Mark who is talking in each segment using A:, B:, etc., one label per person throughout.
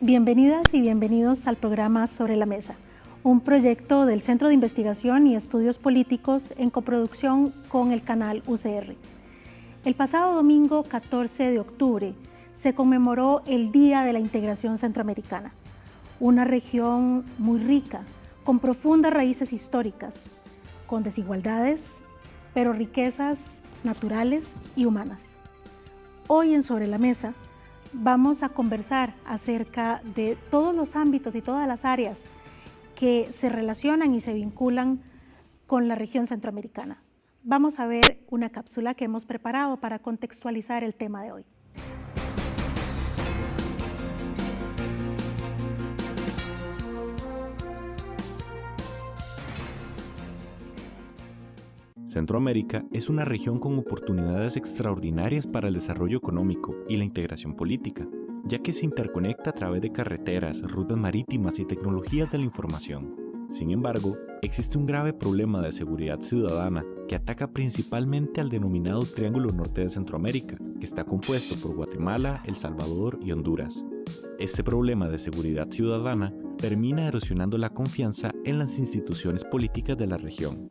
A: Bienvenidas y bienvenidos al programa Sobre la Mesa, un proyecto del Centro de Investigación y Estudios Políticos en coproducción con el canal UCR. El pasado domingo 14 de octubre se conmemoró el Día de la Integración Centroamericana, una región muy rica, con profundas raíces históricas, con desigualdades, pero riquezas naturales y humanas. Hoy en Sobre la Mesa vamos a conversar acerca de todos los ámbitos y todas las áreas que se relacionan y se vinculan con la región centroamericana. Vamos a ver una cápsula que hemos preparado para contextualizar el tema de hoy.
B: Centroamérica es una región con oportunidades extraordinarias para el desarrollo económico y la integración política, ya que se interconecta a través de carreteras, rutas marítimas y tecnologías de la información. Sin embargo, existe un grave problema de seguridad ciudadana que ataca principalmente al denominado Triángulo Norte de Centroamérica, que está compuesto por Guatemala, El Salvador y Honduras. Este problema de seguridad ciudadana termina erosionando la confianza en las instituciones políticas de la región.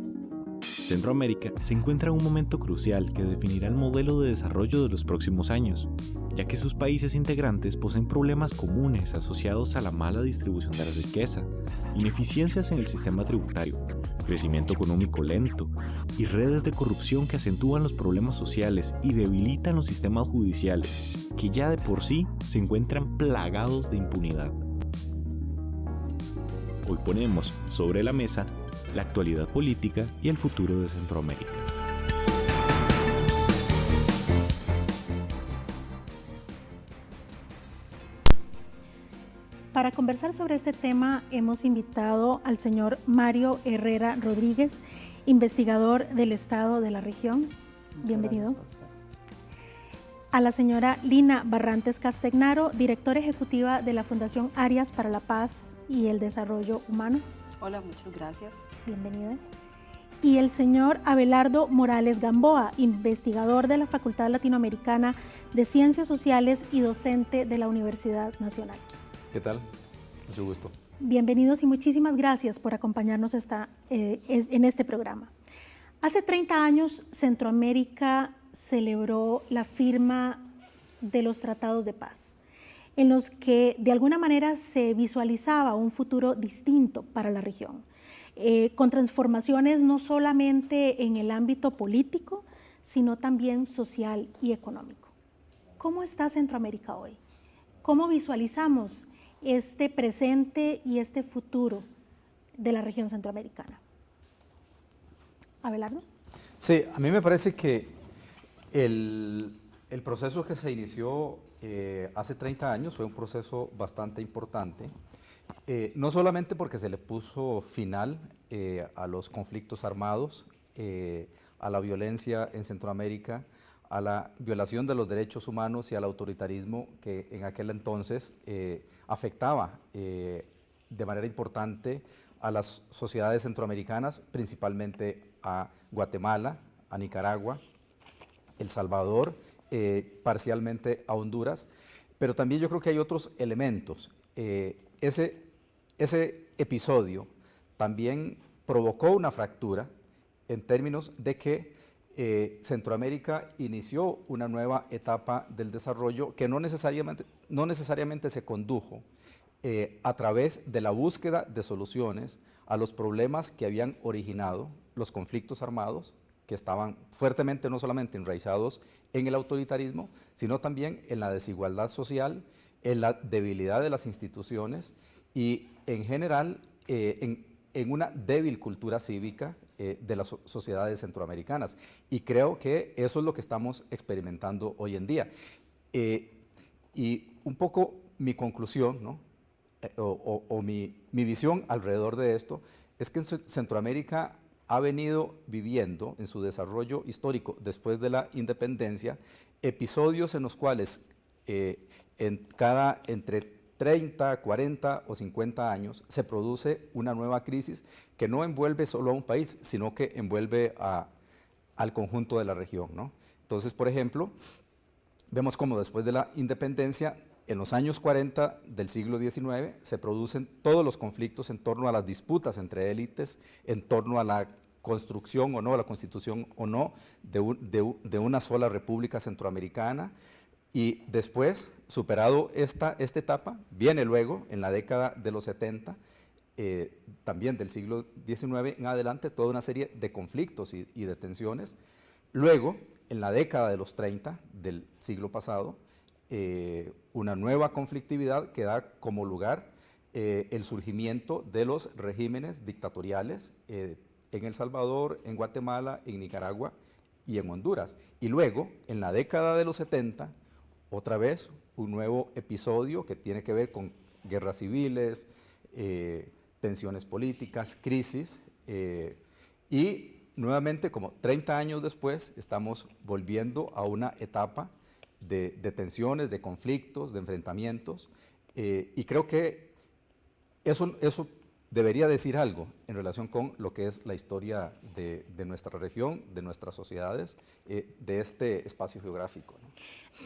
B: Centroamérica se encuentra en un momento crucial que definirá el modelo de desarrollo de los próximos años, ya que sus países integrantes poseen problemas comunes asociados a la mala distribución de la riqueza, ineficiencias en el sistema tributario, crecimiento económico lento y redes de corrupción que acentúan los problemas sociales y debilitan los sistemas judiciales, que ya de por sí se encuentran plagados de impunidad. Hoy ponemos sobre la mesa la actualidad política y el futuro de Centroamérica.
A: Para conversar sobre este tema hemos invitado al señor Mario Herrera Rodríguez, investigador del Estado de la región. Bienvenido. A la señora Lina Barrantes Castagnaro, directora ejecutiva de la Fundación Arias para la Paz y el Desarrollo Humano.
C: Hola, muchas gracias.
A: Bienvenida. Y el señor Abelardo Morales Gamboa, investigador de la Facultad Latinoamericana de Ciencias Sociales y docente de la Universidad Nacional.
D: ¿Qué tal? Mucho gusto.
A: Bienvenidos y muchísimas gracias por acompañarnos en este programa. Hace 30 años, Centroamérica celebró la firma de los tratados de paz, en los que de alguna manera se visualizaba un futuro distinto para la región, con transformaciones no solamente en el ámbito político, sino también social y económico. ¿Cómo está Centroamérica hoy? ¿Cómo visualizamos este presente y este futuro de la región centroamericana? Abelardo.
D: Sí, a mí me parece que el proceso que se inició hace 30 años fue un proceso bastante importante, no solamente porque se le puso final a los conflictos armados, a la violencia en Centroamérica, a la violación de los derechos humanos y al autoritarismo que en aquel entonces afectaba de manera importante a las sociedades centroamericanas, principalmente a Guatemala, a Nicaragua, El Salvador, parcialmente a Honduras, pero también yo creo que hay otros elementos. Ese episodio también provocó una fractura en términos de que Centroamérica inició una nueva etapa del desarrollo que no necesariamente se condujo a través de la búsqueda de soluciones a los problemas que habían originado los conflictos armados, que estaban fuertemente no solamente enraizados en el autoritarismo, sino también en la desigualdad social, en la debilidad de las instituciones y en general en una débil cultura cívica de las sociedades centroamericanas. Y creo que eso es lo que estamos experimentando hoy en día. Y un poco mi conclusión, ¿no? mi visión alrededor de esto es que en Centroamérica ha venido viviendo en su desarrollo histórico después de la independencia episodios en los cuales entre 30, 40 o 50 años se produce una nueva crisis que no envuelve solo a un país, sino que envuelve al conjunto de la región, ¿no? Entonces, por ejemplo, vemos como después de la independencia en los años 40 del siglo XIX se producen todos los conflictos en torno a las disputas entre élites, en torno a la construcción o no, la constitución o no de una sola república centroamericana. Y después, superado esta etapa, viene luego, en la década de los 70, también del siglo XIX en adelante, toda una serie de conflictos y de tensiones. Luego, en la década de los 30 del siglo pasado, una nueva conflictividad que da como lugar el surgimiento de los regímenes dictatoriales en El Salvador, en Guatemala, en Nicaragua y en Honduras. Y luego, en la década de los 70, otra vez un nuevo episodio que tiene que ver con guerras civiles, tensiones políticas, crisis, y nuevamente, como 30 años después, estamos volviendo a una etapa de tensiones, de conflictos, de enfrentamientos, y creo que eso debería decir algo en relación con lo que es la historia de nuestra región, de nuestras sociedades, de este espacio geográfico, ¿no?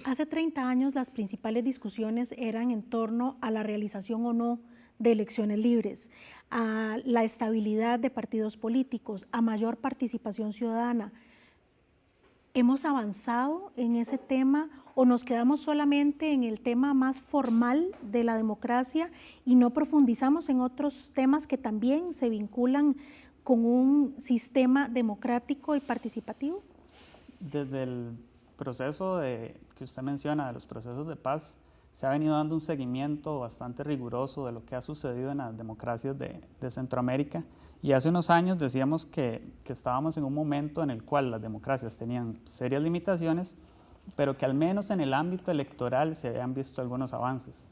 A: Hace 30 años las principales discusiones eran en torno a la realización o no de elecciones libres, a la estabilidad de partidos políticos, a mayor participación ciudadana. ¿Hemos avanzado en ese tema o nos quedamos solamente en el tema más formal de la democracia y no profundizamos en otros temas que también se vinculan con un sistema democrático y participativo?
C: Desde el proceso que usted menciona, de los procesos de paz, se ha venido dando un seguimiento bastante riguroso de lo que ha sucedido en las democracias de Centroamérica. Y hace unos años decíamos que estábamos en un momento en el cual las democracias tenían serias limitaciones, pero que al menos en el ámbito electoral se habían visto algunos avances.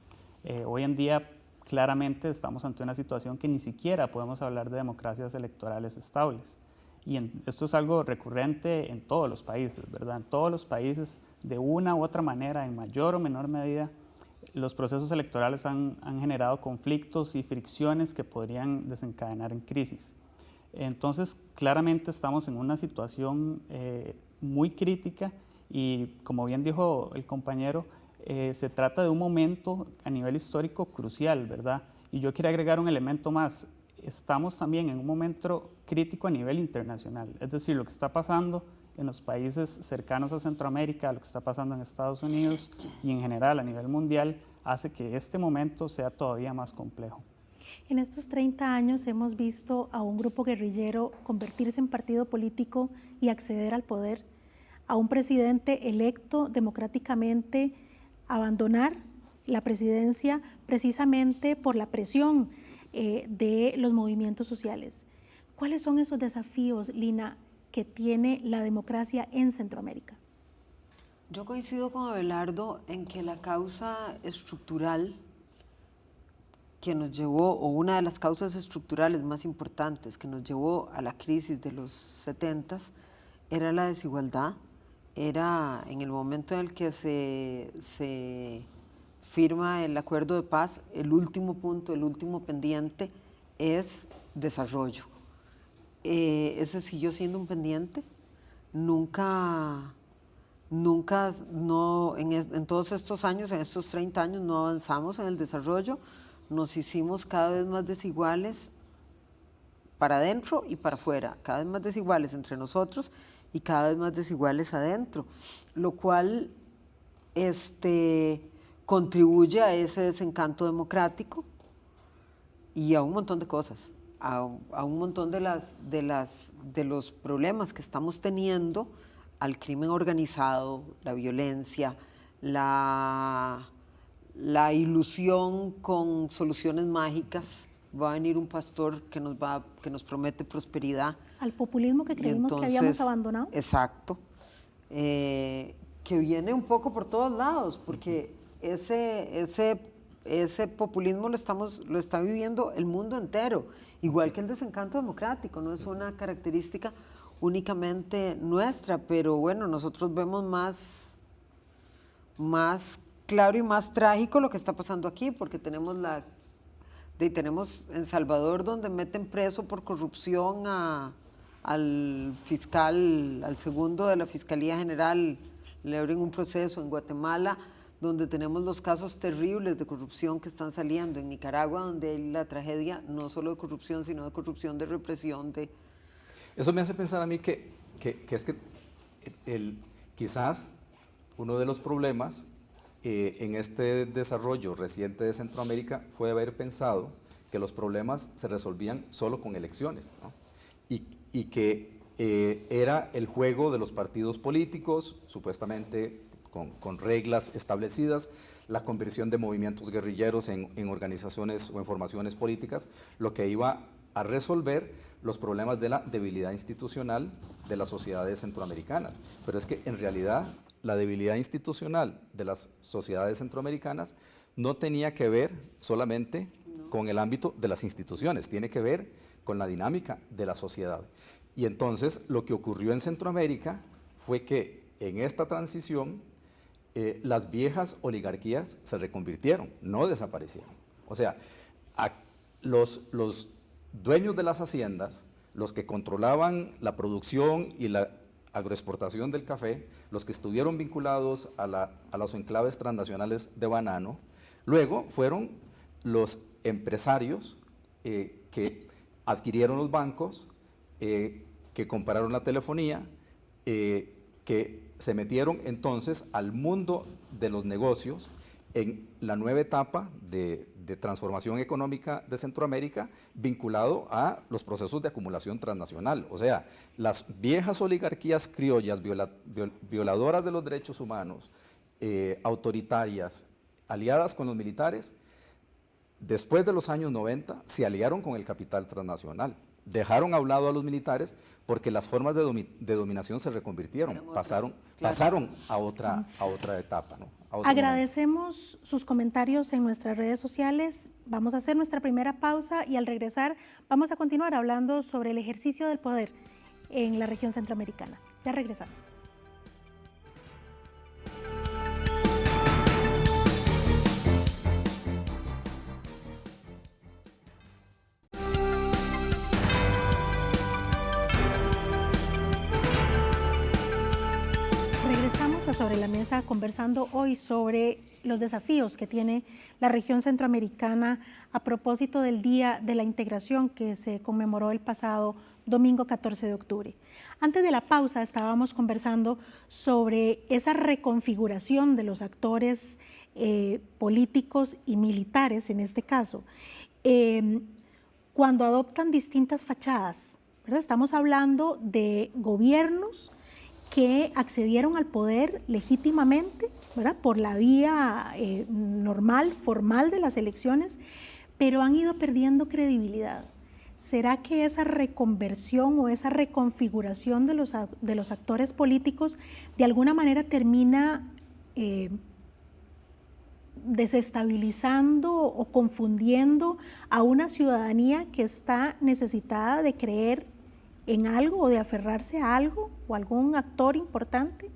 C: Hoy en día claramente estamos ante una situación que ni siquiera podemos hablar de democracias electorales estables. Y esto es algo recurrente en todos los países, ¿verdad? En todos los países, de una u otra manera, en mayor o menor medida, los procesos electorales han generado conflictos y fricciones que podrían desencadenar en crisis. Entonces, claramente estamos en una situación muy crítica y, como bien dijo el compañero, se trata de un momento a nivel histórico crucial, ¿verdad? Y yo quiero agregar un elemento más. Estamos también en un momento crítico a nivel internacional, es decir, lo que está pasando en los países cercanos a Centroamérica, lo que está pasando en Estados Unidos y en general a nivel mundial, hace que este momento sea todavía más complejo.
A: En estos 30 años hemos visto a un grupo guerrillero convertirse en partido político y acceder al poder, a un presidente electo democráticamente abandonar la presidencia precisamente por la presión de los movimientos sociales. ¿Cuáles son esos desafíos, Lina, que tiene la democracia en Centroamérica?
E: Yo coincido con Abelardo en que la causa estructural que nos llevó, o una de las causas estructurales más importantes que nos llevó a la crisis de los 70s, era la desigualdad. Era en el momento en el que se firma el acuerdo de paz, el último punto, el último pendiente es desarrollo. Ese siguió siendo un pendiente, en todos estos años, en estos 30 años, no avanzamos en el desarrollo, nos hicimos cada vez más desiguales para adentro y para afuera, cada vez más desiguales entre nosotros y cada vez más desiguales adentro, lo cual contribuye a ese desencanto democrático y a un montón de cosas, a un montón de los problemas que estamos teniendo, al crimen organizado, la violencia, la ilusión con soluciones mágicas. Va a venir un pastor que nos promete prosperidad.
A: Al populismo que creímos que habíamos abandonado.
E: Exacto. Que viene un poco por todos lados, porque ese populismo lo está viviendo el mundo entero, igual que el desencanto democrático, no es una característica únicamente nuestra, pero bueno, nosotros vemos más claro y más trágico lo que está pasando aquí, porque tenemos en Salvador, donde meten preso por corrupción al fiscal, al segundo de la Fiscalía General, le abren un proceso. En Guatemala donde tenemos los casos terribles de corrupción que están saliendo. En Nicaragua, donde hay la tragedia no solo de corrupción, sino de corrupción, de represión, de...
D: Eso me hace pensar a mí que es que quizás uno de los problemas en este desarrollo reciente de Centroamérica fue haber pensado que los problemas se resolvían solo con elecciones, ¿no? Y que era el juego de los partidos políticos, supuestamente con reglas establecidas, la conversión de movimientos guerrilleros en organizaciones o en formaciones políticas, lo que iba a resolver los problemas de la debilidad institucional de las sociedades centroamericanas. Pero es que en realidad la debilidad institucional de las sociedades centroamericanas no tenía que ver solamente con el ámbito de las instituciones, tiene que ver con la dinámica de la sociedad. Y entonces lo que ocurrió en Centroamérica fue que en esta transición las viejas oligarquías se reconvirtieron, no desaparecieron. O sea, los dueños de las haciendas, los que controlaban la producción y la agroexportación del café, los que estuvieron vinculados a los enclaves transnacionales de banano, luego fueron los empresarios que adquirieron los bancos, que compraron la telefonía, que se metieron entonces al mundo de los negocios en la nueva etapa de transformación económica de Centroamérica, vinculado a los procesos de acumulación transnacional. O sea, las viejas oligarquías criollas, violadoras de los derechos humanos, autoritarias, aliadas con los militares, después de los años 90 se aliaron con el capital transnacional. Dejaron a un lado a los militares porque las formas de dominación se reconvirtieron, pasaron a otra etapa, ¿no?
A: Agradecemos sus comentarios en nuestras redes sociales. Vamos a hacer nuestra primera pausa y al regresar vamos a continuar hablando sobre el ejercicio del poder en la región centroamericana. Ya regresamos. Regresamos a Sobre la Mesa conversando hoy sobre los desafíos que tiene la región centroamericana a propósito del Día de la Integración que se conmemoró el pasado domingo 14 de octubre. Antes de la pausa estábamos conversando sobre esa reconfiguración de los actores políticos y militares en este caso, cuando adoptan distintas fachadas, ¿verdad? Estamos hablando de gobiernos que accedieron al poder legítimamente, ¿verdad? Por la vía normal, formal de las elecciones, pero han ido perdiendo credibilidad. ¿Será que esa reconversión o esa reconfiguración de los actores políticos de alguna manera termina desestabilizando o confundiendo a una ciudadanía que está necesitada de creer en algo o de aferrarse a algo o algún actor importante?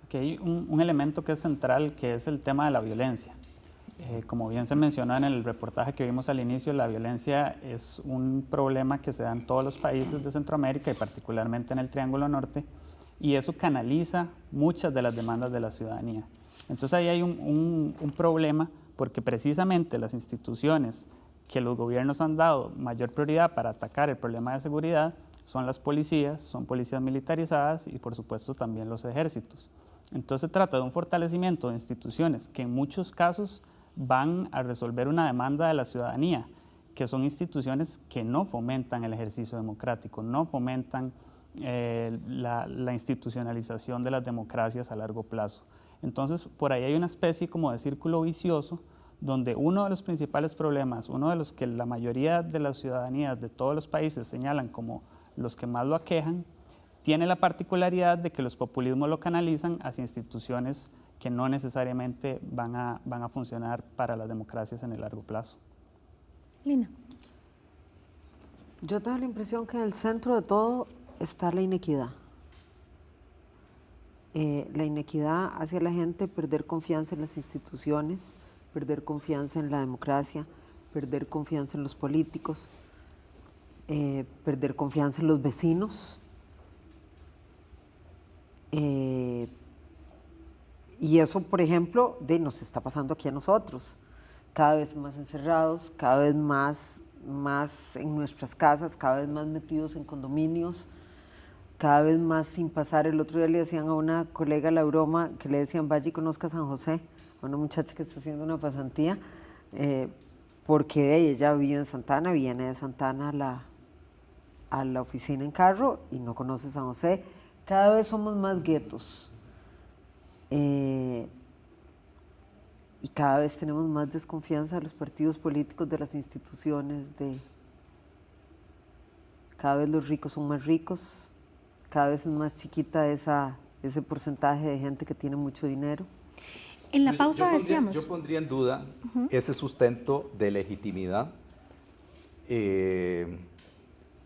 C: Aquí hay un elemento que es central, que es el tema de la violencia. Como bien se mencionó en el reportaje que vimos al inicio, la violencia es un problema que se da en todos los países de Centroamérica y particularmente en el Triángulo Norte, y eso canaliza muchas de las demandas de la ciudadanía. Entonces ahí hay un problema porque precisamente las instituciones que los gobiernos han dado mayor prioridad para atacar el problema de seguridad son las policías, son policías militarizadas y por supuesto también los ejércitos. Entonces se trata de un fortalecimiento de instituciones que en muchos casos van a resolver una demanda de la ciudadanía, que son instituciones que no fomentan el ejercicio democrático, no fomentan la institucionalización de las democracias a largo plazo. Entonces por ahí hay una especie como de círculo vicioso donde uno de los principales problemas, uno de los que la mayoría de las ciudadanías de todos los países señalan como los que más lo aquejan, tiene la particularidad de que los populismos lo canalizan hacia instituciones que no necesariamente van a funcionar para las democracias en el largo plazo.
A: Lina.
E: Yo tengo la impresión que en el centro de todo está la inequidad. La inequidad hacia la gente, perder confianza en las instituciones, perder confianza en la democracia, perder confianza en los políticos, perder confianza en los vecinos, y Y eso, por ejemplo, nos está pasando aquí a nosotros, cada vez más encerrados, cada vez más en nuestras casas, cada vez más metidos en condominios, cada vez más sin pasar. El otro día le decían a una colega la broma que le decían, vaya y conozca San José, a una muchacha que está haciendo una pasantía, porque ella vive en Santana, viene de Santana a la oficina en carro y no conoce San José. Cada vez somos más guetos y cada vez tenemos más desconfianza de los partidos políticos, de las instituciones, cada vez los ricos son más ricos, cada vez es más chiquita ese porcentaje de gente que tiene mucho dinero.
A: En la pausa decíamos...
D: Yo pondría en duda ese sustento de legitimidad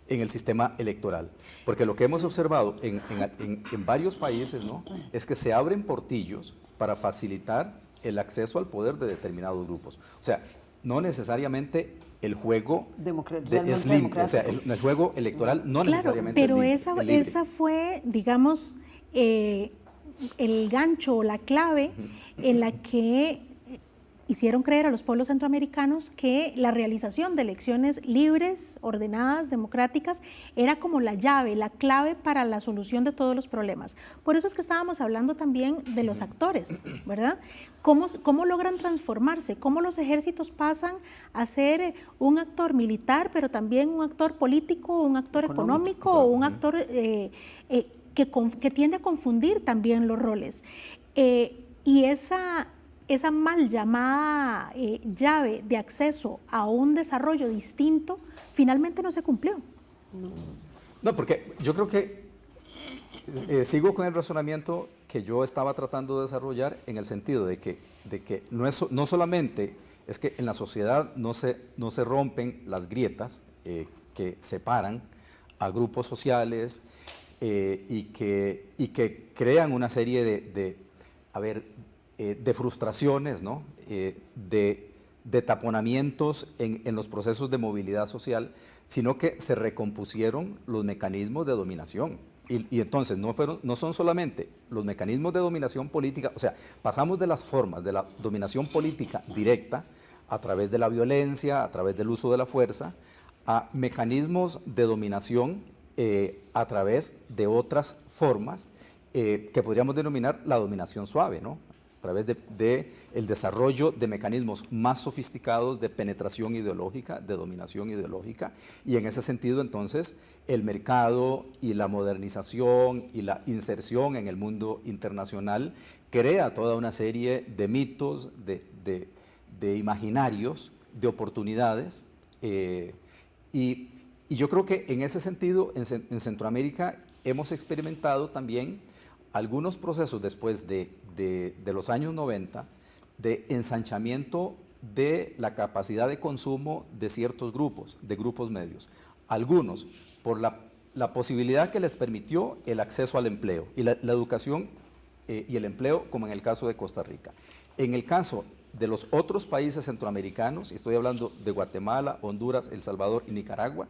D: en el sistema electoral, porque lo que hemos observado en varios países, ¿no?, es que se abren portillos para facilitar el acceso al poder de determinados grupos. O sea, no necesariamente el juego es limpio, o sea, el juego electoral no necesariamente
A: pero
D: es libre.
A: esa fue, digamos, el gancho o la clave en la que hicieron creer a los pueblos centroamericanos que la realización de elecciones libres, ordenadas, democráticas, era como la llave, la clave para la solución de todos los problemas. Por eso es que estábamos hablando también de los actores, ¿verdad? ¿Cómo logran transformarse? ¿Cómo los ejércitos pasan a ser un actor militar, pero también un actor político, un actor económico o un actor que tiende a confundir también los roles? Y esa mal llamada llave de acceso a un desarrollo distinto finalmente no se cumplió.
D: No, porque yo creo que sigo con el razonamiento que yo estaba tratando de desarrollar, en el sentido de que no solamente es que en la sociedad no se rompen las grietas que separan a grupos sociales y que crean una serie de frustraciones, ¿no?, de taponamientos en los procesos de movilidad social, sino que se recompusieron los mecanismos de dominación. Y entonces no son solamente los mecanismos de dominación política, o sea, pasamos de las formas de la dominación política directa, a través de la violencia, a través del uso de la fuerza, a mecanismos de dominación a través de otras formas que podríamos denominar la dominación suave, ¿no?, a través de el desarrollo de mecanismos más sofisticados de penetración ideológica, de dominación ideológica, y en ese sentido entonces el mercado y la modernización y la inserción en el mundo internacional crea toda una serie de mitos, de imaginarios, de oportunidades, y yo creo que en ese sentido en Centroamérica hemos experimentado también algunos procesos después de los años 90 de ensanchamiento de la capacidad de consumo de ciertos grupos, de grupos medios. Algunos por la posibilidad que les permitió el acceso al empleo y la educación y el empleo, como en el caso de Costa Rica. En el caso de los otros países centroamericanos, y estoy hablando de Guatemala, Honduras, El Salvador y Nicaragua,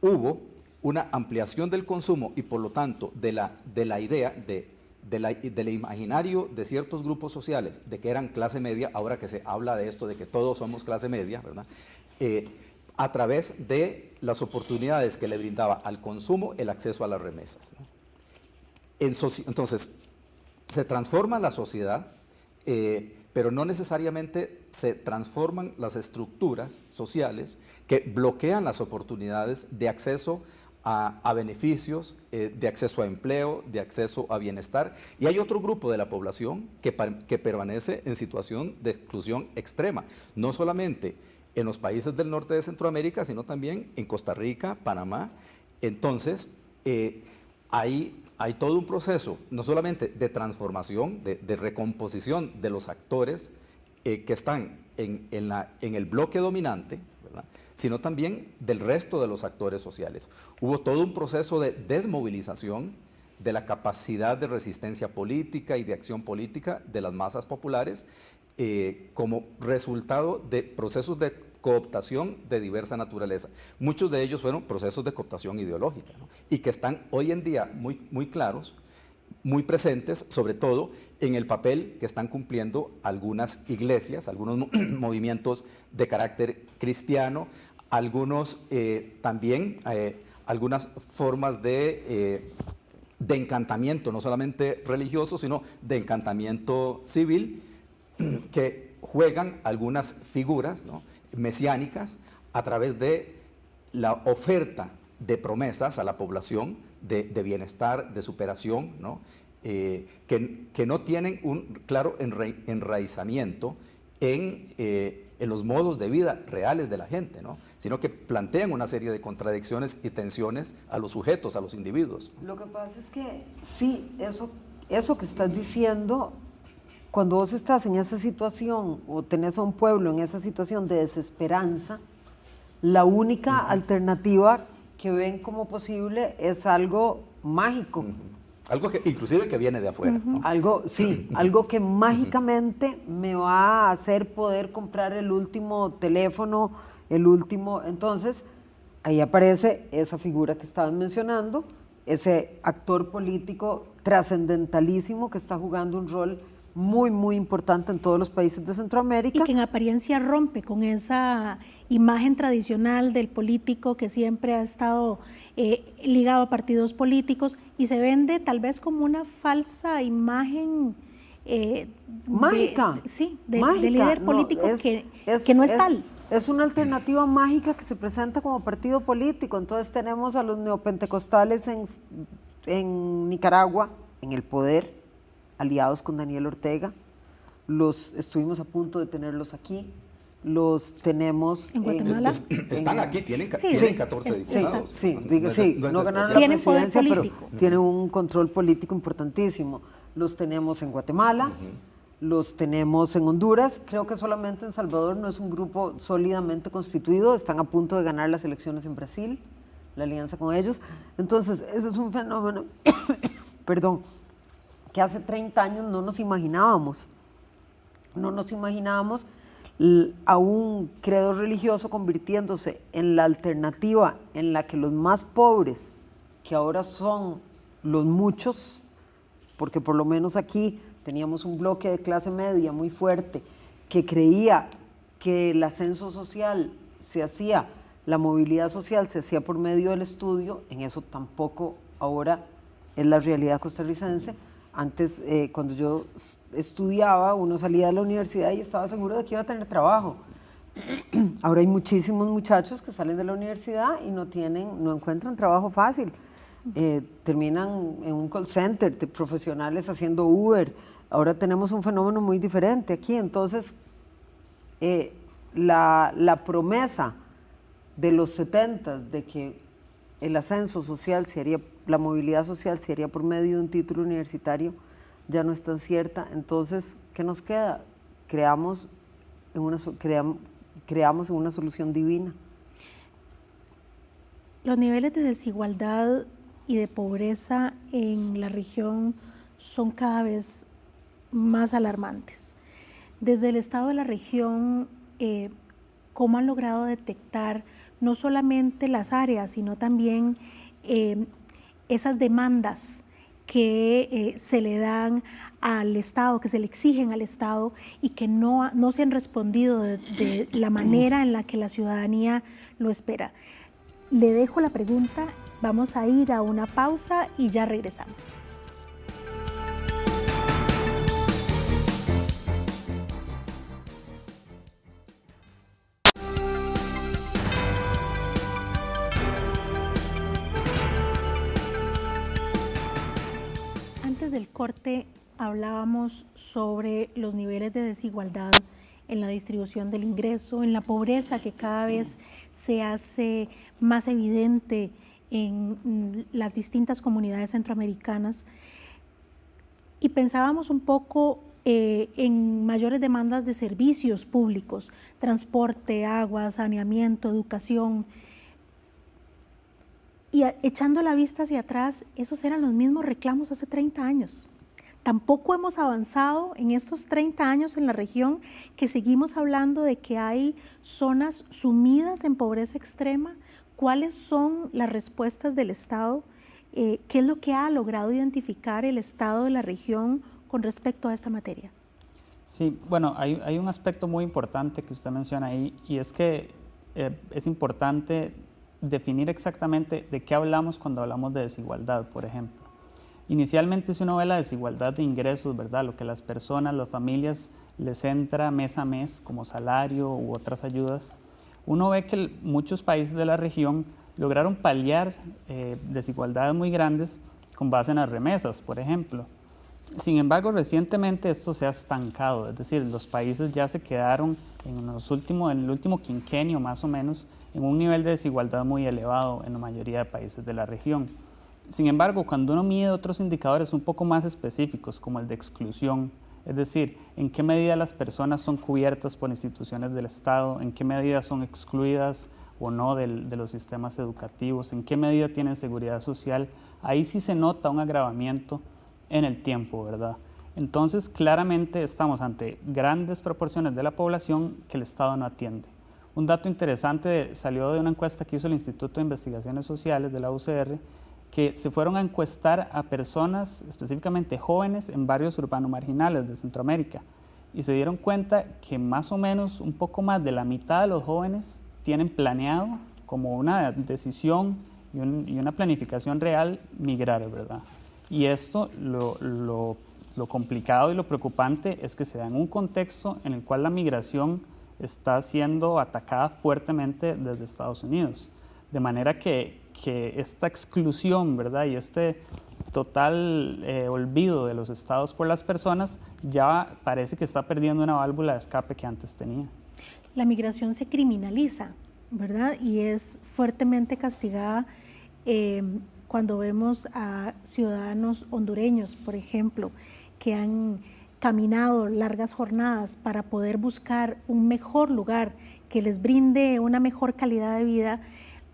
D: hubo una ampliación del consumo y por lo tanto de la idea del imaginario de ciertos grupos sociales de que eran clase media, ahora que se habla de esto de que todos somos clase media, ¿verdad?, a través de las oportunidades que le brindaba al consumo el acceso a las remesas, ¿no? Entonces, se transforma la sociedad, pero no necesariamente se transforman las estructuras sociales que bloquean las oportunidades de acceso a beneficios, de acceso a empleo, de acceso a bienestar. Y hay otro grupo de la población que permanece en situación de exclusión extrema, no solamente en los países del norte de Centroamérica, sino también en Costa Rica, Panamá. Entonces, hay todo un proceso, no solamente de transformación, de recomposición de los actores que están en el bloque dominante, ¿verdad?, sino también del resto de los actores sociales. Hubo todo un proceso de desmovilización de la capacidad de resistencia política y de acción política de las masas populares como resultado de procesos de cooptación de diversa naturaleza. Muchos de ellos fueron procesos de cooptación ideológica, ¿no?, y que están hoy en día muy claros, muy presentes, sobre todo en el papel que están cumpliendo algunas iglesias, algunos movimientos de carácter cristiano, algunos también, algunas formas de encantamiento, no solamente religioso, sino de encantamiento civil, que juegan algunas figuras, ¿no?, mesiánicas a través de la oferta de promesas a la población de bienestar, de superación, ¿no?, que no tienen un claro enraizamiento en los modos de vida reales de la gente, ¿no?, sino que plantean una serie de contradicciones y tensiones a los sujetos, a los individuos.
E: Lo que pasa es que sí, eso que estás diciendo, cuando vos estás en esa situación o tenés a un pueblo en esa situación de desesperanza, la única alternativa que ven como posible es algo mágico.
D: Algo que inclusive que viene de afuera, ¿no?
E: Algo, sí, algo que mágicamente me va a hacer poder comprar el último teléfono, el último. Entonces, ahí aparece esa figura que estaban mencionando, ese actor político trascendentalísimo que está jugando un rol muy, muy importante en todos los países de Centroamérica.
A: Y que en apariencia rompe con esa imagen tradicional del político que siempre ha estado ligado a partidos políticos y se vende tal vez como una falsa imagen
E: mágica.
A: De líder político que no es tal.
E: Es una alternativa mágica que se presenta como partido político. Entonces tenemos a los neopentecostales en Nicaragua, en el poder, aliados con Daniel Ortega. Estuvimos a punto de tenerlos aquí. Los tenemos
A: en Guatemala.
D: Están aquí, tienen 14 diputados.
E: No ganaron la presidencia, pero tienen un control político importantísimo. Los tenemos en Guatemala, los tenemos en Honduras. Creo que solamente en Salvador no es un grupo sólidamente constituido. Están a punto de ganar las elecciones en Brasil, la alianza con ellos. Entonces, ese es un fenómeno, perdón, que hace 30 años no nos imaginábamos. No nos imaginábamos a un credo religioso convirtiéndose en la alternativa en la que los más pobres, que ahora son los muchos, porque por lo menos aquí teníamos un bloque de clase media muy fuerte que creía que el ascenso social se hacía, la movilidad social se hacía por medio del estudio. En eso tampoco ahora es la realidad costarricense. Antes, cuando yo estudiaba, uno salía de la universidad y estaba seguro de que iba a tener trabajo. Ahora hay muchísimos muchachos que salen de la universidad y no encuentran trabajo fácil. Terminan en un call center, profesionales haciendo Uber. Ahora tenemos un fenómeno muy diferente aquí. Entonces, la promesa de los 70s de que el ascenso social se haría, la movilidad social se haría por medio de un título universitario, ya no es tan cierta. Entonces, ¿qué nos queda? Creamos en una solución divina.
A: Los niveles de desigualdad y de pobreza en la región son cada vez más alarmantes. Desde el Estado de la región, ¿cómo han logrado detectar no solamente las áreas, sino también esas demandas que se le dan al Estado, que se le exigen al Estado y que no se han respondido de la manera en la que la ciudadanía lo espera? Le dejo la pregunta, vamos a ir a una pausa y ya regresamos. Antes del corte hablábamos sobre los niveles de desigualdad en la distribución del ingreso, en la pobreza que cada vez se hace más evidente en las distintas comunidades centroamericanas, y pensábamos un poco en mayores demandas de servicios públicos, transporte, agua, saneamiento, educación. Y echando la vista hacia atrás, esos eran los mismos reclamos hace 30 años. Tampoco hemos avanzado en estos 30 años en la región, que seguimos hablando de que hay zonas sumidas en pobreza extrema. ¿Cuáles son las respuestas del Estado ¿Qué es lo que ha logrado identificar el Estado de la región con respecto a esta materia?
C: Sí, bueno, hay un aspecto muy importante que usted menciona ahí, y es que es importante definir exactamente de qué hablamos cuando hablamos de desigualdad, por ejemplo. Inicialmente, si uno ve la desigualdad de ingresos, ¿verdad?, lo que las personas, las familias les entra mes a mes como salario u otras ayudas, uno ve que muchos países de la región lograron paliar desigualdades muy grandes con base en las remesas, por ejemplo. Sin embargo, recientemente esto se ha estancado, es decir, los países ya se quedaron en el último quinquenio más o menos en un nivel de desigualdad muy elevado en la mayoría de países de la región. Sin embargo, cuando uno mide otros indicadores un poco más específicos, como el de exclusión, es decir, en qué medida las personas son cubiertas por instituciones del Estado, en qué medida son excluidas o no de los sistemas educativos, en qué medida tienen seguridad social, ahí sí se nota un agravamiento en el tiempo, ¿verdad? Entonces, claramente estamos ante grandes proporciones de la población que el Estado no atiende. Un dato interesante salió de una encuesta que hizo el Instituto de Investigaciones Sociales de la UCR, que se fueron a encuestar a personas, específicamente jóvenes, en barrios urbanos marginales de Centroamérica, y se dieron cuenta que más o menos un poco más de la mitad de los jóvenes tienen planeado como una decisión y una planificación real migrar, ¿verdad? Y esto, lo complicado y lo preocupante es que se da en un contexto en el cual la migración está siendo atacada fuertemente desde Estados Unidos. De manera que esta exclusión, ¿verdad?, y este total olvido de los estados por las personas ya parece que está perdiendo una válvula de escape que antes tenía.
A: La migración se criminaliza, ¿verdad? Y es fuertemente castigada cuando vemos a ciudadanos hondureños, por ejemplo, que han caminado largas jornadas para poder buscar un mejor lugar que les brinde una mejor calidad de vida.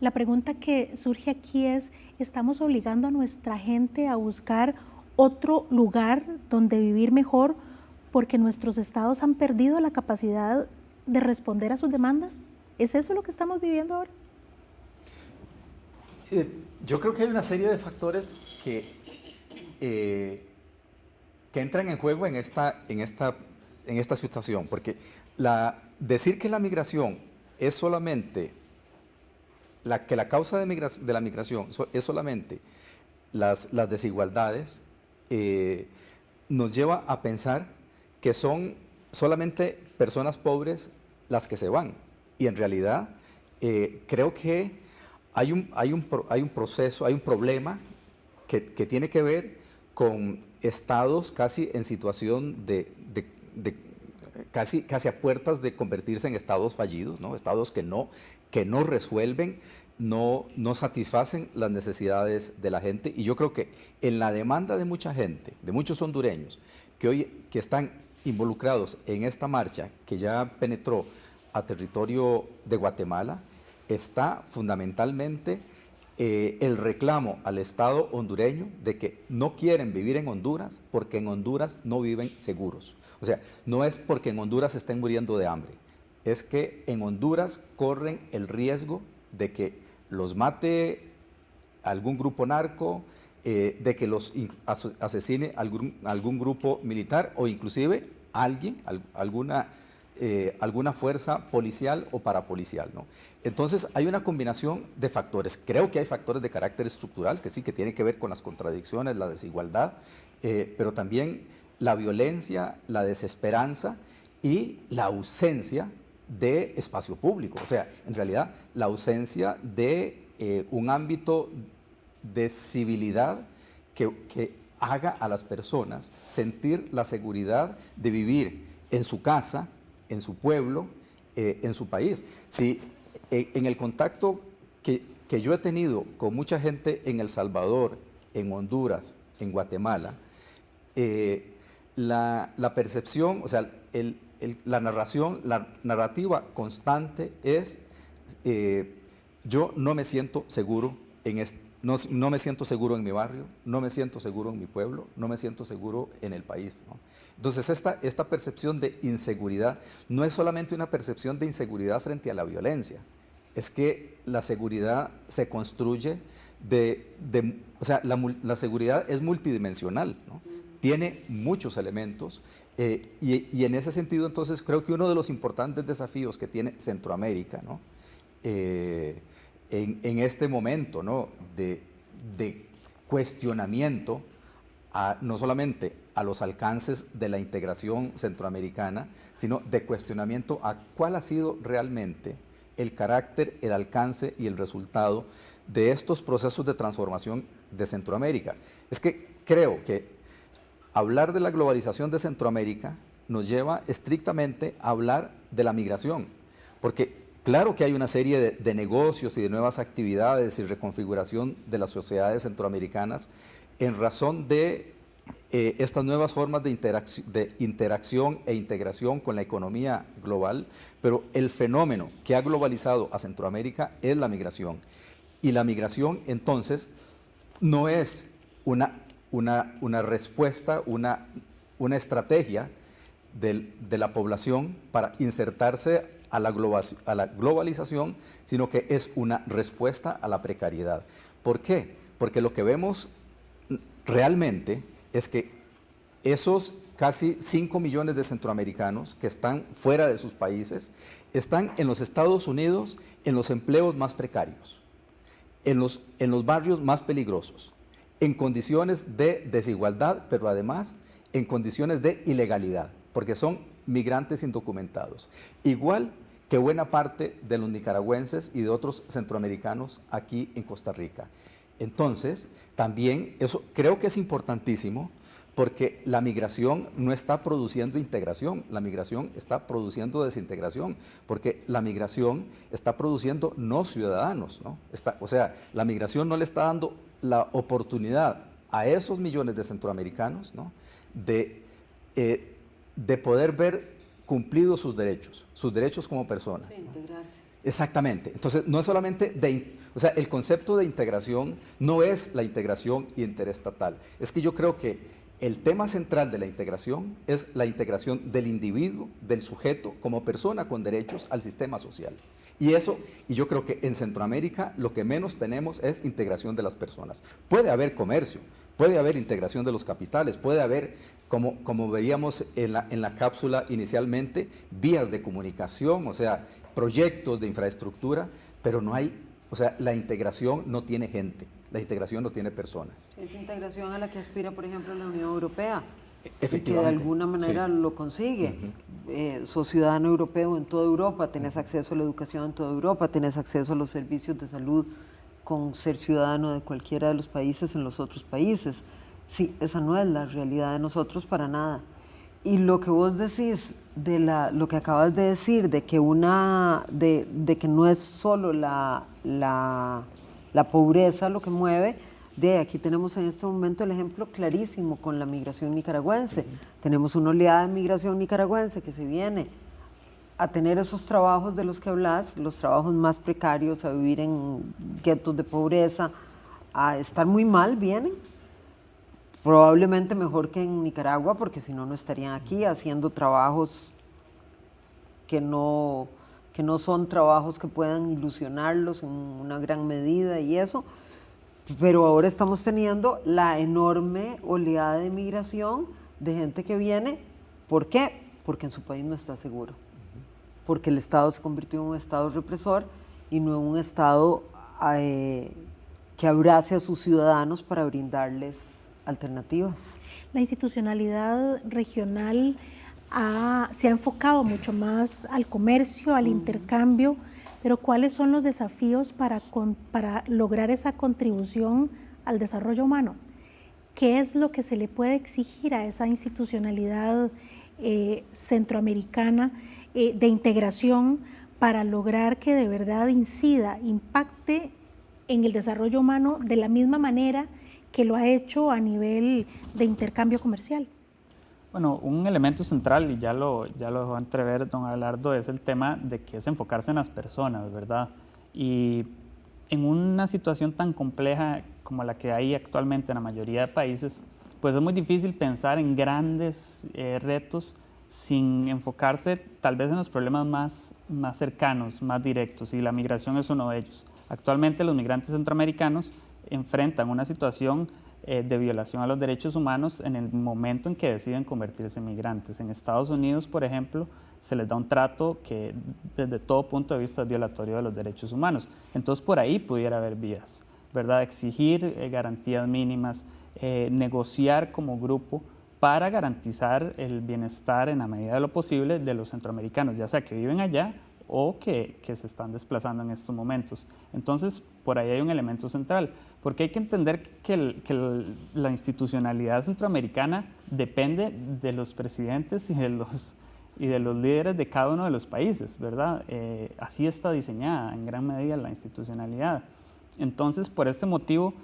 A: La pregunta que surge aquí es, ¿estamos obligando a nuestra gente a buscar otro lugar donde vivir mejor porque nuestros estados han perdido la capacidad de responder a sus demandas? ¿Es eso lo que estamos viviendo ahora?
D: Yo creo que hay una serie de factores que entran en juego en esta situación, porque decir que la migración es solamente, la causa de la migración es solamente las desigualdades, nos lleva a pensar que son solamente personas pobres las que se van, y en realidad creo que hay un proceso, hay un problema que tiene que ver con estados casi en situación casi a puertas de convertirse en estados fallidos, ¿no? Estados que no resuelven, no satisfacen las necesidades de la gente. Y yo creo que en la demanda de mucha gente, de muchos hondureños, que están involucrados en esta marcha que ya penetró a territorio de Guatemala, está fundamentalmente el reclamo al Estado hondureño de que no quieren vivir en Honduras porque en Honduras no viven seguros. O sea, no es porque en Honduras estén muriendo de hambre, es que en Honduras corren el riesgo de que los mate algún grupo narco, de que los asesine algún grupo militar o inclusive alguna fuerza policial o parapolicial, ¿no? Entonces hay una combinación de factores. Creo que hay factores de carácter estructural que sí, que tienen que ver con las contradicciones, la desigualdad, pero también la violencia, la desesperanza y la ausencia de espacio público. O sea, en realidad la ausencia de un ámbito de civilidad que haga a las personas sentir la seguridad de vivir en su casa, en su pueblo, en su país. Si en el contacto que yo he tenido con mucha gente en El Salvador, en Honduras, en Guatemala, la percepción, o sea, la narrativa constante es yo no me siento seguro no me siento seguro en mi barrio, no me siento seguro en mi pueblo, no me siento seguro en el país, ¿no? Entonces esta percepción de inseguridad no es solamente una percepción de inseguridad frente a la violencia, es que la seguridad se construye o sea, la seguridad es multidimensional, ¿no? Tiene muchos elementos y en ese sentido, entonces, creo que uno de los importantes desafíos que tiene Centroamérica, ¿no? En este momento, ¿no? de cuestionamiento no solamente a los alcances de la integración centroamericana, sino de cuestionamiento a cuál ha sido realmente el carácter, el alcance y el resultado de estos procesos de transformación de Centroamérica. Es que creo que hablar de la globalización de Centroamérica nos lleva estrictamente a hablar de la migración, porque claro que hay una serie de negocios y de nuevas actividades y reconfiguración de las sociedades centroamericanas en razón de estas nuevas formas de interacción e integración con la economía global, pero el fenómeno que ha globalizado a Centroamérica es la migración. Y la migración, entonces, no es una respuesta, una estrategia de la población para insertarse a la globalización, sino que es una respuesta a la precariedad. ¿Por qué? Porque lo que vemos realmente es que esos casi 5 millones de centroamericanos que están fuera de sus países están en los Estados Unidos en los empleos más precarios, en los barrios más peligrosos, en condiciones de desigualdad, pero además en condiciones de ilegalidad, porque son migrantes indocumentados. Igual que buena parte de los nicaragüenses y de otros centroamericanos aquí en Costa Rica. Entonces, también eso creo que es importantísimo porque la migración no está produciendo integración, la migración está produciendo desintegración, porque la migración está produciendo no ciudadanos, ¿no? O sea, la migración no le está dando la oportunidad a esos millones de centroamericanos, ¿no? de poder ver cumplidos sus derechos como personas.
E: Sí,
D: ¿no?
E: integrarse.
D: Exactamente. Entonces, no es solamente o sea, el concepto de integración no es la integración interestatal. Es que yo creo que el tema central de la integración es la integración del individuo, del sujeto, como persona con derechos al sistema social. Y yo creo que en Centroamérica lo que menos tenemos es integración de las personas. Puede haber comercio, puede haber integración de los capitales, puede haber, como veíamos en la cápsula inicialmente, vías de comunicación, o sea, proyectos de infraestructura, pero no hay, o sea, la integración no tiene gente, la integración no tiene personas.
E: Es integración a la que aspira, por ejemplo, la Unión Europea, y que de
D: Efectivamente,
E: alguna manera
D: sí.
E: lo consigue. Sos ciudadano europeo en toda Europa, tenés acceso a la educación en toda Europa, tenés acceso a los servicios de salud con ser ciudadano de cualquiera de los países en los otros países. Sí, esa no es la realidad de nosotros para nada. Y lo que vos decís, lo que acabas de decir, de que que no es solo la pobreza lo que mueve, aquí tenemos en este momento el ejemplo clarísimo con la migración nicaragüense. Tenemos una oleada de migración nicaragüense que se viene a tener esos trabajos de los que hablas, los trabajos más precarios, a vivir en guetos de pobreza, a estar muy mal, vienen. Probablemente mejor que en Nicaragua, porque si no, no estarían aquí haciendo trabajos que no son trabajos que puedan ilusionarlos en una gran medida y eso. Pero ahora estamos teniendo la enorme oleada de migración de gente que viene. ¿Por qué? Porque en su país no está seguro. Porque el Estado se convirtió en un Estado represor y no en un Estado que abrace a sus ciudadanos para brindarles alternativas.
A: La institucionalidad regional se ha enfocado mucho más al comercio, al intercambio, pero ¿cuáles son los desafíos para lograr esa contribución al desarrollo humano? ¿Qué es lo que se le puede exigir a esa institucionalidad centroamericana de integración para lograr que de verdad impacte en el desarrollo humano de la misma manera que lo ha hecho a nivel de intercambio comercial?
C: Bueno, un elemento central, y ya lo dejó entrever don Abelardo, es el tema de que es enfocarse en las personas, ¿verdad? Y en una situación tan compleja como la que hay actualmente en la mayoría de países, pues es muy difícil pensar en grandes retos sin enfocarse tal vez en los problemas más cercanos, más directos, y la migración es uno de ellos. Actualmente los migrantes centroamericanos enfrentan una situación de violación a los derechos humanos en el momento en que deciden convertirse en migrantes. En Estados Unidos, por ejemplo, se les da un trato que desde todo punto de vista es violatorio de los derechos humanos. Entonces, por ahí pudiera haber vías, ¿verdad? Exigir garantías mínimas, negociar como grupo para garantizar el bienestar en la medida de lo posible de los centroamericanos, ya sea que viven allá o que se están desplazando en estos momentos. Entonces, por ahí hay un elemento central, porque hay que entender que la institucionalidad centroamericana depende de los presidentes y de los líderes de cada uno de los países, ¿verdad? Así está diseñada en gran medida la institucionalidad. Entonces, por este motivo,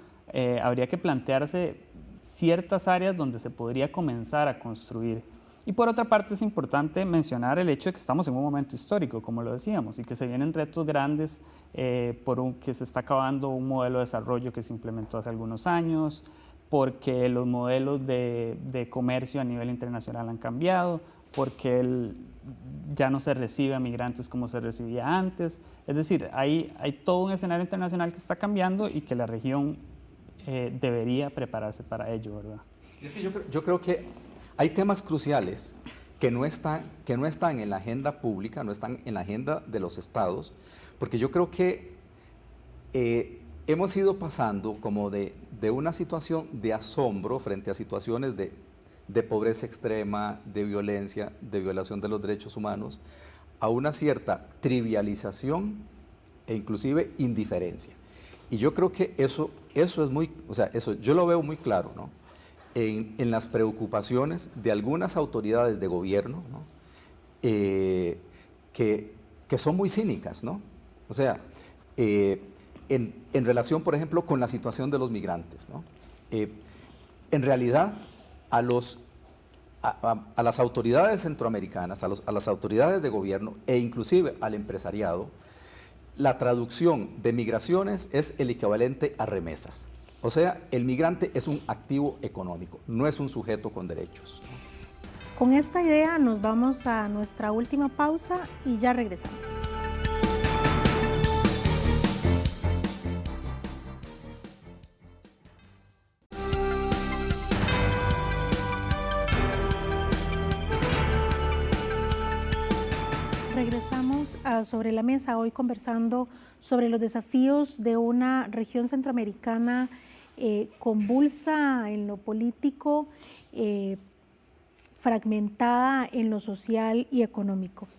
C: habría que plantearse ciertas áreas donde se podría comenzar a construir. Y por otra parte es importante mencionar el hecho de que estamos en un momento histórico, como lo decíamos, y que se vienen retos grandes que se está acabando un modelo de desarrollo que se implementó hace algunos años, porque los modelos de comercio a nivel internacional han cambiado, porque ya no se recibe a migrantes como se recibía antes. Es decir, hay todo un escenario internacional que está cambiando y que la región debería prepararse para ello, ¿verdad?
D: Es que yo creo que hay temas cruciales que no están en la agenda pública, no están en la agenda de los estados, porque yo creo que hemos ido pasando como de una situación de asombro frente a situaciones de pobreza extrema, de violencia, de violación de los derechos humanos, a una cierta trivialización e inclusive indiferencia. Y yo creo que eso es muy, o sea, eso yo lo veo muy claro, ¿no? En las preocupaciones de algunas autoridades de gobierno, ¿no? Que son muy cínicas, ¿no? O sea, en relación, por ejemplo, con la situación de los migrantes, ¿no? En realidad, a las autoridades centroamericanas, a las autoridades de gobierno e inclusive al empresariado, la traducción de migraciones es el equivalente a remesas. O sea, el migrante es un activo económico, no es un sujeto con derechos.
A: Con esta idea nos vamos a nuestra última pausa y ya regresamos. Regresamos a Sobre la Mesa, hoy conversando sobre los desafíos de una región centroamericana convulsa en lo político, fragmentada en lo social y económico.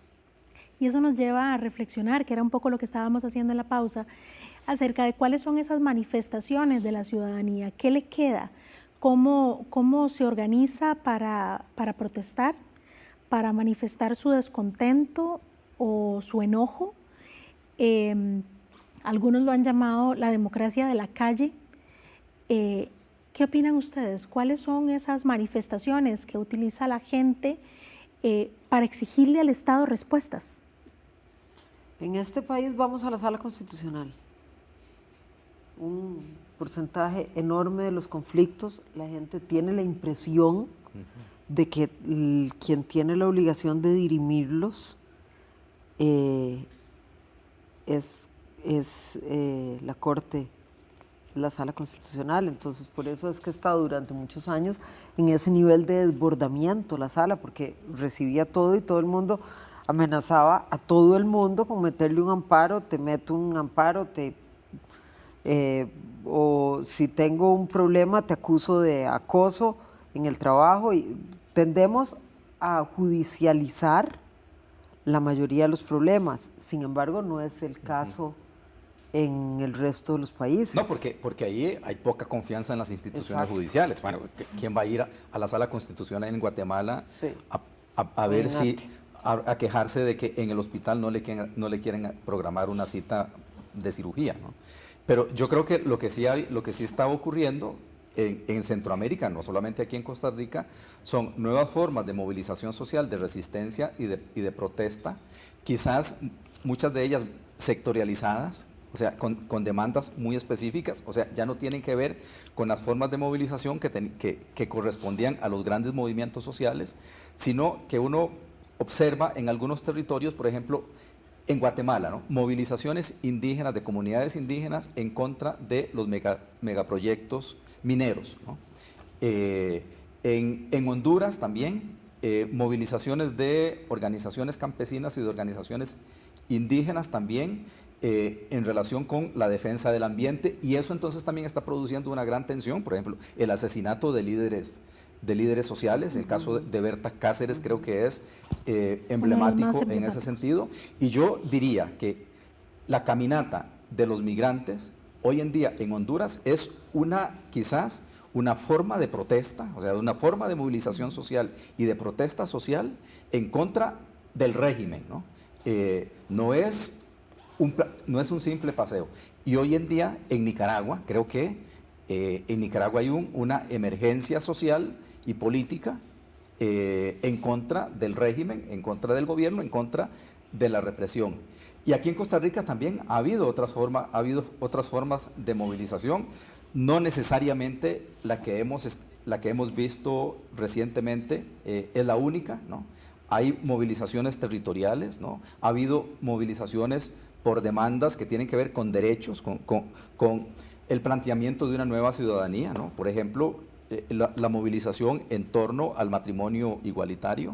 A: Y eso nos lleva a reflexionar, que era un poco lo que estábamos haciendo en la pausa, acerca de cuáles son esas manifestaciones de la ciudadanía, qué le queda, cómo se organiza para protestar, para manifestar su descontento o su enojo. Algunos lo han llamado la democracia de la calle. ¿Qué opinan ustedes? ¿Cuáles son esas manifestaciones que utiliza la gente para exigirle al Estado respuestas?
E: En este país vamos a la Sala Constitucional. Un porcentaje enorme de los conflictos, la gente tiene la impresión de que quien tiene la obligación de dirimirlos es la Corte, la Sala Constitucional. Entonces, por eso es que ha estado durante muchos años en ese nivel de desbordamiento la Sala, porque recibía todo y todo el mundo amenazaba a todo el mundo con meterle un amparo, te meto un amparo, o si tengo un problema te acuso de acoso en el trabajo, y tendemos a judicializar la mayoría de los problemas. Sin embargo, no es el caso en el resto de los países.
D: No, porque ahí hay poca confianza en las instituciones judiciales. Bueno, ¿quién va a ir a la Sala Constitucional en Guatemala a ver a quejarse de que en el hospital no le quieren programar una cita de cirugía, ¿no? Pero yo creo que lo que sí está ocurriendo en Centroamérica, no solamente aquí en Costa Rica, son nuevas formas de movilización social, de resistencia y de protesta, quizás muchas de ellas sectorializadas, o sea, con demandas muy específicas, o sea, ya no tienen que ver con las formas de movilización que correspondían a los grandes movimientos sociales, sino que uno observa en algunos territorios, por ejemplo, en Guatemala, ¿no? Movilizaciones indígenas, de comunidades indígenas en contra de los megaproyectos mineros, ¿no? En Honduras también, movilizaciones de organizaciones campesinas y de organizaciones indígenas también en relación con la defensa del ambiente, y eso entonces también está produciendo una gran tensión. Por ejemplo, el asesinato de líderes sociales, el caso de Berta Cáceres creo que es emblemático en ese sentido, y yo diría que la caminata de los migrantes hoy en día en Honduras es quizás una forma de protesta, o sea, una forma de movilización social y de protesta social en contra del régimen, ¿no? No es un simple paseo. Y hoy en día en Nicaragua, creo que en Nicaragua hay una emergencia social y política en contra del régimen, en contra del gobierno, en contra de la represión. Y aquí en Costa Rica también ha habido otras formas de movilización, no necesariamente la que hemos visto recientemente es la única, ¿no? Hay movilizaciones territoriales, ¿no? Ha habido movilizaciones por demandas que tienen que ver con derechos, con el planteamiento de una nueva ciudadanía, ¿no? Por ejemplo, la movilización en torno al matrimonio igualitario,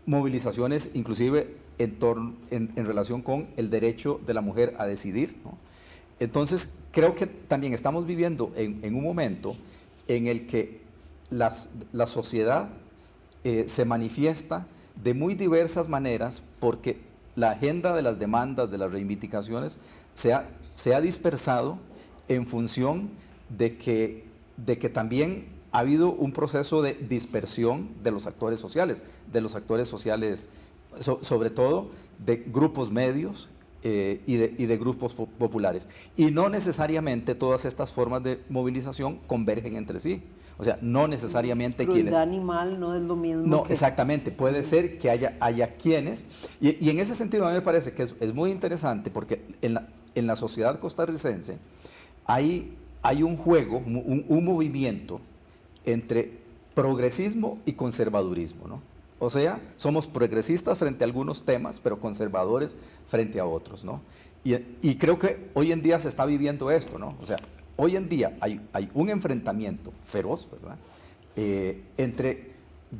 D: movilizaciones inclusive en relación con el derecho de la mujer a decidir, ¿no? Entonces, creo que también estamos viviendo en un momento en el que la sociedad se manifiesta de muy diversas maneras, porque la agenda de las demandas, de las reivindicaciones, se ha dispersado en función de que también ha habido un proceso de dispersión de los actores sociales, sobre todo de grupos medios y de grupos populares. Y no necesariamente todas estas formas de movilización convergen entre sí. O sea, no necesariamente
E: crueldad animal no es lo mismo.
D: No, exactamente. Puede ser que haya quienes, y en ese sentido a mí me parece que es muy interesante, porque en la sociedad costarricense hay un juego, un movimiento entre progresismo y conservadurismo, ¿no? O sea, somos progresistas frente a algunos temas, pero conservadores frente a otros, ¿no? Y creo que hoy en día se está viviendo esto, ¿no? O sea, hoy en día hay un enfrentamiento feroz, ¿verdad? Entre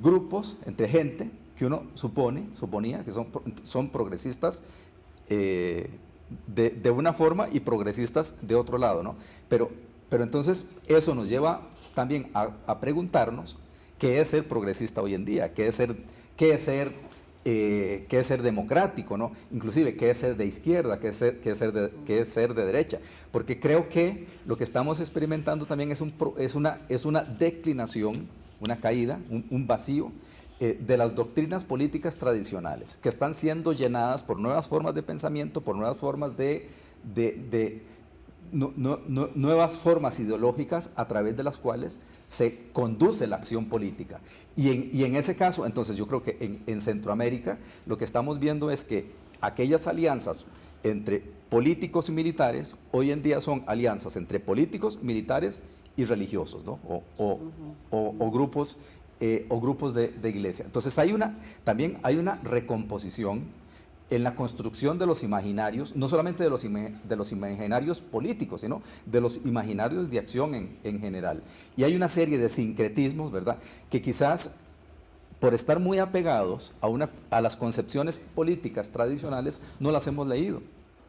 D: grupos, entre gente que uno suponía que son progresistas de una forma y progresistas de otro lado, ¿no? Pero entonces eso nos lleva también a preguntarnos qué es ser progresista hoy en día, qué es ser democrático, ¿no? Inclusive qué es ser de izquierda, qué es ser de derecha, porque creo que lo que estamos experimentando también es una declinación, una caída, un vacío de las doctrinas políticas tradicionales, que están siendo llenadas por nuevas formas de pensamiento, por nuevas formas nuevas formas ideológicas a través de las cuales se conduce la acción política. Y en ese caso, entonces yo creo que en Centroamérica lo que estamos viendo es que aquellas alianzas entre políticos y militares hoy en día son alianzas entre políticos, militares y religiosos, ¿no? o grupos de iglesia. Entonces también hay una recomposición en la construcción de los imaginarios, no solamente de los imaginarios políticos, sino de los imaginarios de acción en general. Y hay una serie de sincretismos, ¿verdad?, que quizás por estar muy apegados a las concepciones políticas tradicionales, no las hemos leído.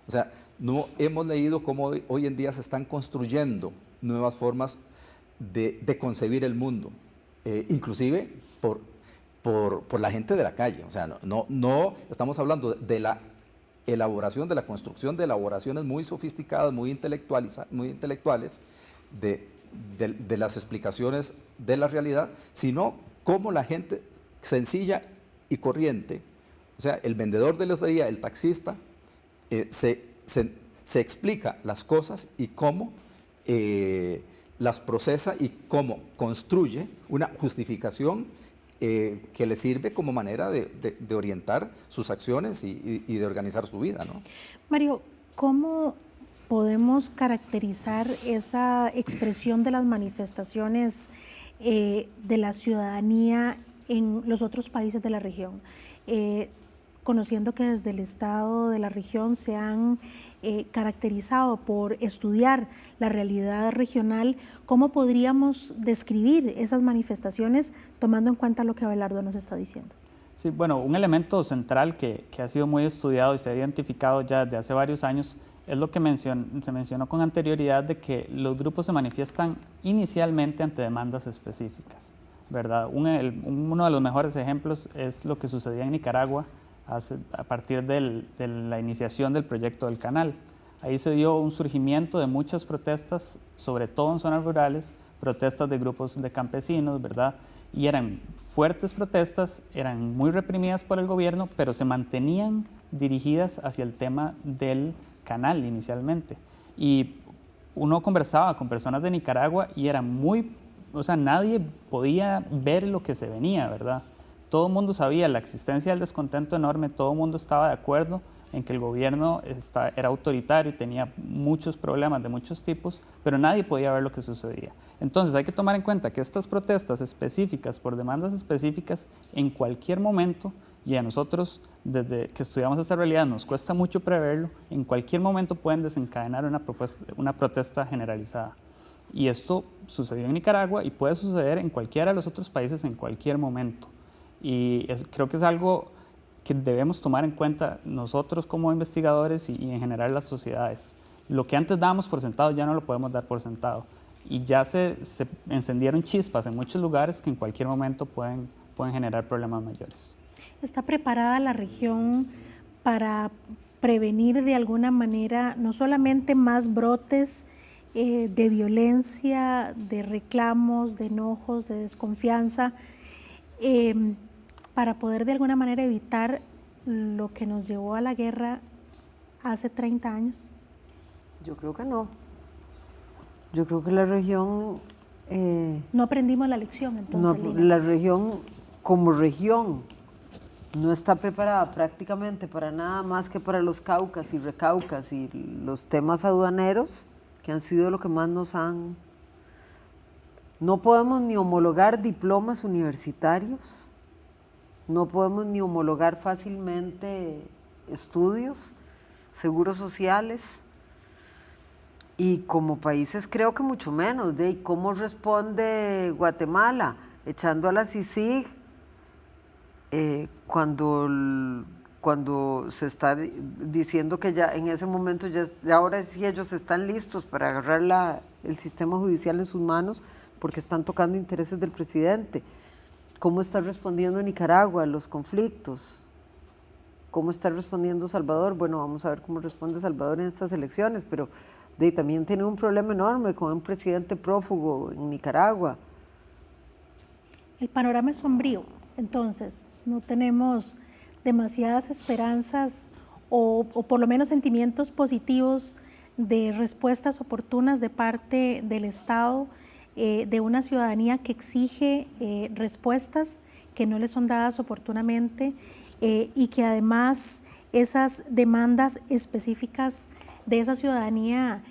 D: O sea, no hemos leído cómo hoy en día se están construyendo nuevas formas de concebir el mundo, inclusive por la gente de la calle. O sea, no estamos hablando de la elaboración, de la construcción de elaboraciones muy sofisticadas, muy intelectuales de las explicaciones de la realidad, sino cómo la gente sencilla y corriente, o sea, el vendedor de lotería, el taxista, se explica las cosas y cómo las procesa y cómo construye una justificación que le sirve como manera de orientar sus acciones y de organizar su vida, ¿no?
A: Mario, ¿cómo podemos caracterizar esa expresión de las manifestaciones de la ciudadanía en los otros países de la región? conociendo que desde el Estado de la región se han caracterizado por estudiar la realidad regional, ¿cómo podríamos describir esas manifestaciones tomando en cuenta lo que Abelardo nos está diciendo?
C: Sí, bueno, un elemento central que ha sido muy estudiado y se ha identificado ya desde hace varios años es lo que se mencionó con anterioridad, de que los grupos se manifiestan inicialmente ante demandas específicas, ¿verdad? Uno de los mejores ejemplos es lo que sucedía en Nicaragua a partir de la iniciación del proyecto del canal. Ahí se dio un surgimiento de muchas protestas, sobre todo en zonas rurales, protestas de grupos de campesinos, ¿verdad? Y eran fuertes protestas, eran muy reprimidas por el gobierno, pero se mantenían dirigidas hacia el tema del canal inicialmente. Y uno conversaba con personas de Nicaragua y era nadie podía ver lo que se venía, ¿verdad? Todo el mundo sabía la existencia del descontento enorme, todo el mundo estaba de acuerdo en que el gobierno era autoritario y tenía muchos problemas de muchos tipos, pero nadie podía ver lo que sucedía. Entonces hay que tomar en cuenta que estas protestas específicas, por demandas específicas, en cualquier momento, y a nosotros desde que estudiamos esta realidad nos cuesta mucho preverlo, en cualquier momento pueden desencadenar una protesta generalizada. Y esto sucedió en Nicaragua y puede suceder en cualquiera de los otros países en cualquier momento. Y creo que es algo que debemos tomar en cuenta nosotros como investigadores y en general las sociedades. Lo que antes dábamos por sentado ya no lo podemos dar por sentado. Y ya se encendieron chispas en muchos lugares que en cualquier momento pueden generar problemas mayores.
A: ¿Está preparada la región para prevenir de alguna manera no solamente más brotes de violencia, de reclamos, de enojos, de desconfianza, para poder de alguna manera evitar lo que nos llevó a la guerra hace 30 años?
E: Yo creo que no. Yo creo que la región...
A: no aprendimos la lección, entonces,
E: no,
A: Lina.
E: la región, como región, no está preparada prácticamente para nada más que para los caucas y recaucas y los temas aduaneros, que han sido lo que más nos han... No podemos ni homologar diplomas universitarios, no podemos ni homologar fácilmente estudios, seguros sociales, y como países creo que mucho menos. De cómo responde Guatemala, echando a la CICIG cuando se está diciendo que ya en ese momento, ya ahora sí ellos están listos para agarrar el sistema judicial en sus manos porque están tocando intereses del presidente. ¿Cómo está respondiendo Nicaragua a los conflictos? ¿Cómo está respondiendo Salvador? Bueno, vamos a ver cómo responde Salvador en estas elecciones, pero también tiene un problema enorme con un presidente prófugo en Nicaragua.
A: El panorama es sombrío, entonces no tenemos demasiadas esperanzas o por lo menos sentimientos positivos de respuestas oportunas de parte del Estado, de una ciudadanía que exige respuestas que no le son dadas oportunamente y que además esas demandas específicas de esa ciudadanía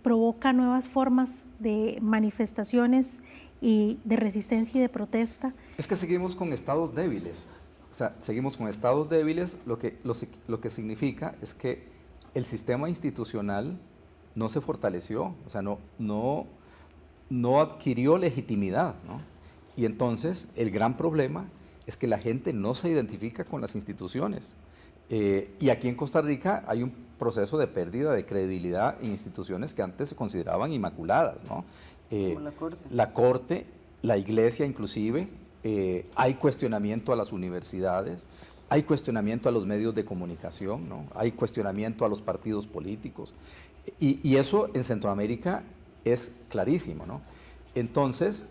A: provoca nuevas formas de manifestaciones y de resistencia y de protesta.
D: Es que seguimos con estados débiles. O sea, seguimos con estados débiles, lo que significa es que el sistema institucional no se fortaleció, o sea, no adquirió legitimidad, ¿no? Y entonces el gran problema es que la gente no se identifica con las instituciones. Y aquí en Costa Rica hay un proceso de pérdida de credibilidad en instituciones que antes se consideraban inmaculadas, ¿no?
E: Como
D: la Corte, la Iglesia inclusive, hay cuestionamiento a las universidades, hay cuestionamiento a los medios de comunicación, ¿no? Hay cuestionamiento a los partidos políticos. Y eso en Centroamérica es clarísimo, ¿no? Entonces,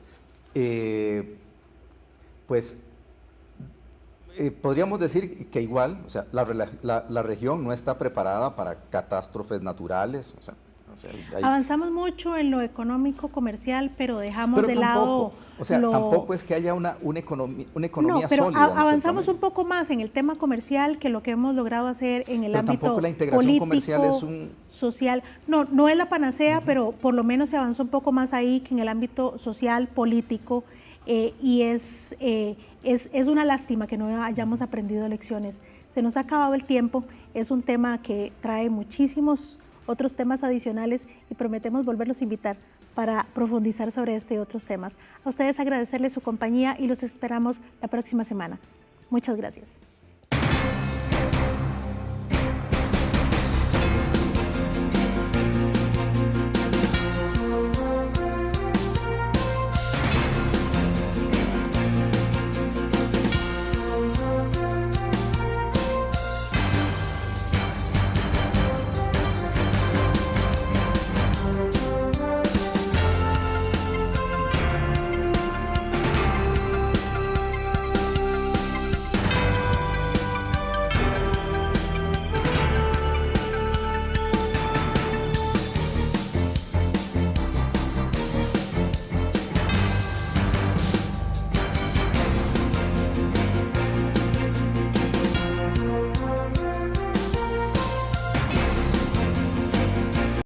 D: podríamos decir que igual, o sea, la región no está preparada para catástrofes naturales,
A: avanzamos mucho en lo económico comercial, pero dejamos de lado
D: tampoco es que haya una economía
A: no, pero
D: sólida.
A: Avanzamos un poco más en el tema comercial que lo que hemos logrado hacer en el
D: pero
A: ámbito
D: tampoco la integración
A: político,
D: comercial es un
A: social. No es la panacea, pero por lo menos se avanzó un poco más ahí que en el ámbito social, político, y es una lástima que no hayamos aprendido lecciones. Se nos ha acabado el tiempo, es un tema que trae muchísimos otros temas adicionales y prometemos volverlos a invitar para profundizar sobre este y otros temas. A ustedes agradecerles su compañía y los esperamos la próxima semana. Muchas gracias.